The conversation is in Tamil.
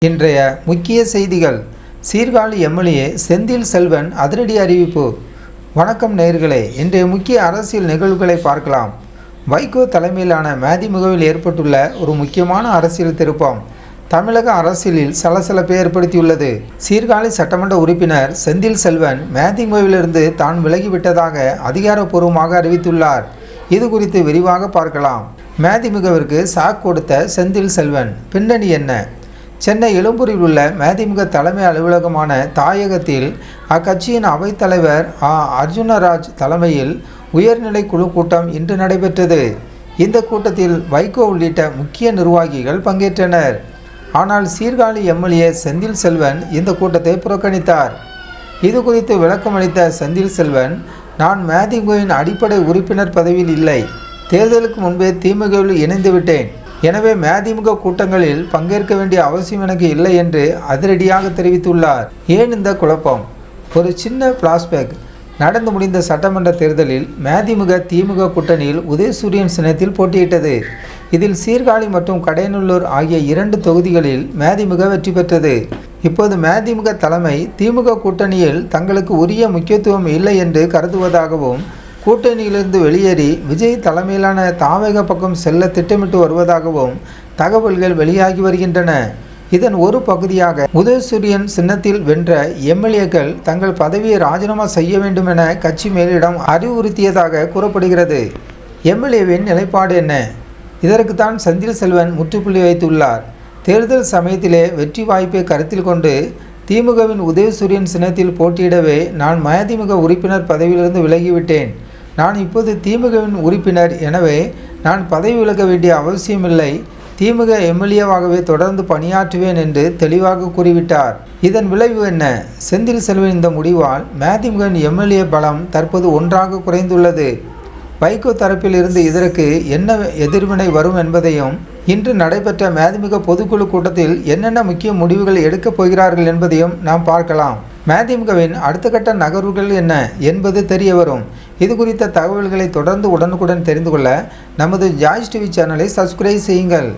இன்றைய முக்கிய செய்திகள். சீர்காழி எம்எல்ஏ செந்தில் செல்வன் அதிரடி அறிவிப்பு. வணக்கம் நேயர்களே, இன்றைய முக்கிய அரசியல் நிகழ்வுகளை பார்க்கலாம். வைகோ தலைமையிலான மதிமுகவில் ஏற்பட்டுள்ள ஒரு முக்கியமான அரசியல் திருப்பம் தமிழக அரசியலில் சலசலப்பை ஏற்படுத்தியுள்ளது. சீர்காழி சட்டமன்ற உறுப்பினர் செந்தில் செல்வன் மதிமுகவிலிருந்து தான் விலகிவிட்டதாக அதிகாரப்பூர்வமாக அறிவித்துள்ளார். இது குறித்து விரிவாக பார்க்கலாம். மதிமுகவிற்கு சாக் கொடுத்த செந்தில் செல்வன் பின்னணி என்ன? சென்னை எழும்பூரில் உள்ள மதிமுக தலைமை அலுவலகமான தாயகத்தில் அக்கட்சியின் அவைத்தலைவர் அர்ஜுனராஜ் தலைமையில் உயர்நிலை குழு கூட்டம் இன்று நடைபெற்றது. இந்த கூட்டத்தில் வைகோ உள்ளிட்ட முக்கிய நிர்வாகிகள் பங்கேற்றனர். ஆனால் சீர்காழி எம்எல்ஏ செந்தில் செல்வன் இந்த கூட்டத்தை புறக்கணித்தார். இது குறித்து விளக்கமளித்த செந்தில் செல்வன், நான் மதிமுகவின் அடிப்படை உறுப்பினர் பதவியில் இல்லை. தேர்தலுக்கு முன்பே திமுகவில் இணைந்து விட்டேன். எனவே மதிமுக கூட்டங்களில் பங்கேற்க வேண்டிய அவசியம் எனக்கு இல்லை என்று அதிரடியாக தெரிவித்துள்ளார். ஏன் இந்த குழப்பம்? ஒரு சின்ன பிளாஷ்பேக். நடந்து முடிந்த சட்டமன்ற தேர்தலில் மதிமுக திமுக கூட்டணியில் உதயசூரியன் சின்னத்தில் போட்டியிட்டது. இதில் சீர்காழி மற்றும் கடையநல்லூர் ஆகிய 2 தொகுதிகளில் மதிமுக வெற்றி பெற்றது. இப்போது மதிமுக தலைமை திமுக கூட்டணியில் தங்களுக்கு உரிய முக்கியத்துவம் இல்லை என்று கருதுவதாகவும், கூட்டணியிலிருந்து வெளியேறி விஜய் தலைமையிலான தாவேக பக்கம் செல்ல திட்டமிட்டு வருவதாகவும் தகவல்கள் வெளியாகி வருகின்றன. இதன் ஒரு பகுதியாக உதயசூரியன் சின்னத்தில் வென்ற எம்எல்ஏக்கள் தங்கள் பதவியை ராஜினாமா செய்ய வேண்டும் என கட்சி மேலிடம் அறிவுறுத்தியதாக கூறப்படுகிறது. எம்எல்ஏவின் நிலைப்பாடு என்ன? இதற்குத்தான் செந்தில் செல்வன் முற்றுப்புள்ளி வைத்துள்ளார். தேர்தல் சமயத்திலே வெற்றி வாய்ப்பை கருத்தில் கொண்டு திமுகவின் உதயசூரியன் சின்னத்தில் போட்டியிடவே நான் மதிமுக உறுப்பினர் பதவியிலிருந்து விலகிவிட்டேன். நான் இப்போது திமுகவின் உறுப்பினர். எனவே நான் பதவி விலக வேண்டிய அவசியமில்லை. திமுக எம்எல்ஏவாகவே தொடர்ந்து பணியாற்றுவேன் என்று தெளிவாக கூறிவிட்டார். இதன் விளைவு என்ன? செந்தில் செல்வன் இந்த முடிவால் மதிமுகவின் எம்எல்ஏ பலம் தற்போது ஒன்றாக குறைந்துள்ளது. வைகோ தரப்பில் இருந்து இதற்கு என்ன எதிர்வினை வரும் என்பதையும், இன்று நடைபெற்ற மதிமுக பொதுக்குழு கூட்டத்தில் என்னென்ன முக்கிய முடிவுகள் எடுக்கப் போகிறார்கள் என்பதையும் நாம் பார்க்கலாம். மதிமுகவின் அடுத்த கட்ட நகர்வுகள் என்ன என்பது தெரிய வரும். இது குறித்த தகவல்களை தொடர்ந்து உடனுக்குடன் தெரிந்து கொள்ள நமது ஜாய்ஸ் டிவி சேனலை சப்ஸ்கிரைப் செய்யுங்கள்.